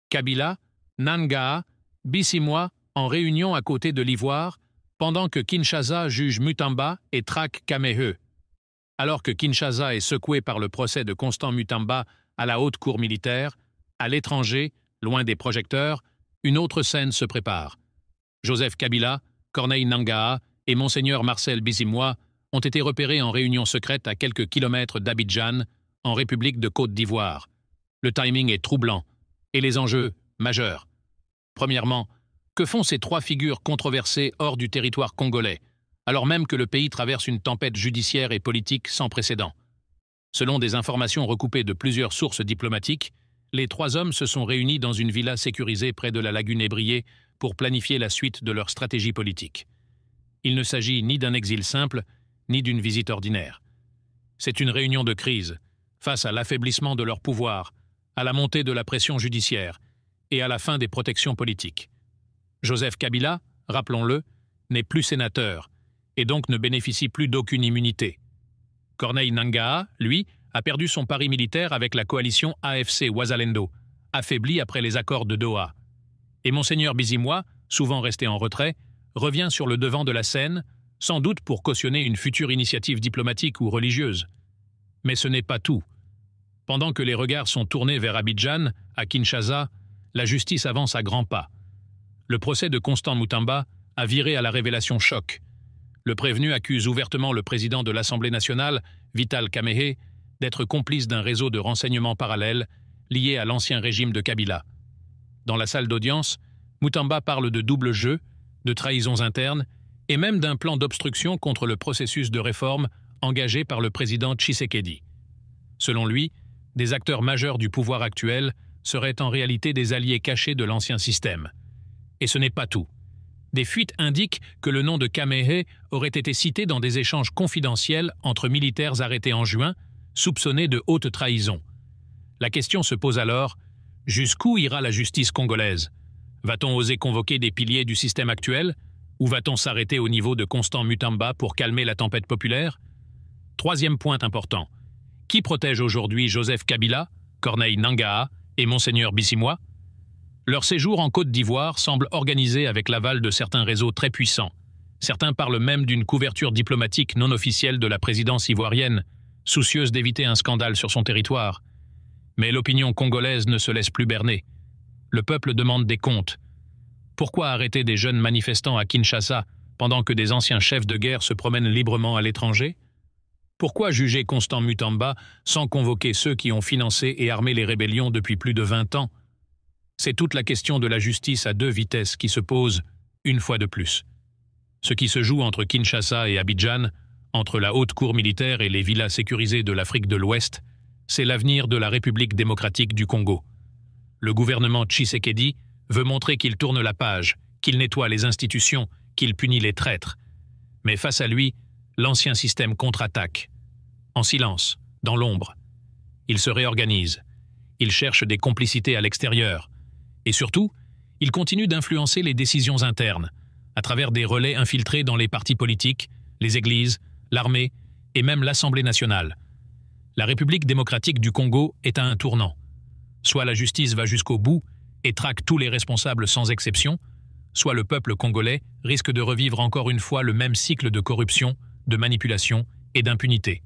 Kabila, Nangaa, Bissimois en réunion à côté de l'Ivoire, pendant que Kinshasa juge Mutamba et traque Kamehe. Alors que Kinshasa est secoué par le procès de Constant Mutamba à la haute cour militaire, à l'étranger, loin des projecteurs, une autre scène se prépare. Joseph Kabila, Corneille Nangaa et Monseigneur Marcel Bissimois ont été repérés en réunion secrète à quelques kilomètres d'Abidjan, en République de Côte d'Ivoire. Le timing est troublant et les enjeux majeurs. Premièrement, que font ces trois figures controversées hors du territoire congolais, alors même que le pays traverse une tempête judiciaire et politique sans précédent? Selon des informations recoupées de plusieurs sources diplomatiques, les trois hommes se sont réunis dans une villa sécurisée près de la lagune Ébriée pour planifier la suite de leur stratégie politique. Il ne s'agit ni d'un exil simple, ni d'une visite ordinaire. C'est une réunion de crise, face à l'affaiblissement de leur pouvoir, à la montée de la pression judiciaire et à la fin des protections politiques. Joseph Kabila, rappelons-le, n'est plus sénateur et donc ne bénéficie plus d'aucune immunité. Corneille Nangaa, lui, a perdu son pari militaire avec la coalition AFC-Ouazalendo, affaiblie après les accords de Doha. Et Monseigneur Bissimois, souvent resté en retrait, revient sur le devant de la scène, sans doute pour cautionner une future initiative diplomatique ou religieuse. Mais ce n'est pas tout. Pendant que les regards sont tournés vers Abidjan, à Kinshasa, la justice avance à grands pas. Le procès de Constant Mutamba a viré à la révélation choc. Le prévenu accuse ouvertement le président de l'Assemblée nationale, Vital Kamerhe, d'être complice d'un réseau de renseignements parallèles lié à l'ancien régime de Kabila. Dans la salle d'audience, Mutamba parle de double jeu, de trahisons internes et même d'un plan d'obstruction contre le processus de réforme engagé par le président Tshisekedi. Selon lui, des acteurs majeurs du pouvoir actuel seraient en réalité des alliés cachés de l'ancien système. Et ce n'est pas tout. Des fuites indiquent que le nom de Kamerhe aurait été cité dans des échanges confidentiels entre militaires arrêtés en juin, soupçonnés de haute trahison. La question se pose alors, jusqu'où ira la justice congolaise? Va-t-on oser convoquer des piliers du système actuel? Ou va-t-on s'arrêter au niveau de Constant Mutamba pour calmer la tempête populaire? Troisième point important. Qui protège aujourd'hui Joseph Kabila, Corneille Nangaa et Monseigneur Bissimois? Leur séjour en Côte d'Ivoire semble organisé avec l'aval de certains réseaux très puissants. Certains parlent même d'une couverture diplomatique non officielle de la présidence ivoirienne, soucieuse d'éviter un scandale sur son territoire. Mais l'opinion congolaise ne se laisse plus berner. Le peuple demande des comptes. Pourquoi arrêter des jeunes manifestants à Kinshasa pendant que des anciens chefs de guerre se promènent librement à l'étranger? Pourquoi juger Constant Mutamba sans convoquer ceux qui ont financé et armé les rébellions depuis plus de 20 ans? C'est toute la question de la justice à deux vitesses qui se pose une fois de plus. Ce qui se joue entre Kinshasa et Abidjan, entre la haute cour militaire et les villas sécurisées de l'Afrique de l'Ouest, c'est l'avenir de la République démocratique du Congo. Le gouvernement Tshisekedi veut montrer qu'il tourne la page, qu'il nettoie les institutions, qu'il punit les traîtres. Mais face à lui, l'ancien système contre-attaque. En silence, dans l'ombre. Il se réorganise. Il cherche des complicités à l'extérieur. Et surtout, il continue d'influencer les décisions internes, à travers des relais infiltrés dans les partis politiques, les églises, l'armée et même l'Assemblée nationale. La République démocratique du Congo est à un tournant. Soit la justice va jusqu'au bout et traque tous les responsables sans exception, soit le peuple congolais risque de revivre encore une fois le même cycle de corruption, de manipulation et d'impunité.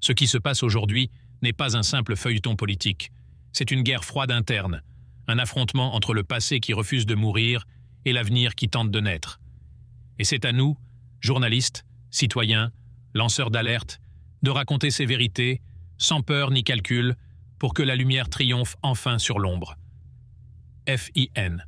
Ce qui se passe aujourd'hui n'est pas un simple feuilleton politique. C'est une guerre froide interne, un affrontement entre le passé qui refuse de mourir et l'avenir qui tente de naître. Et c'est à nous, journalistes, citoyens, lanceurs d'alerte, de raconter ces vérités, sans peur ni calcul, pour que la lumière triomphe enfin sur l'ombre. FIN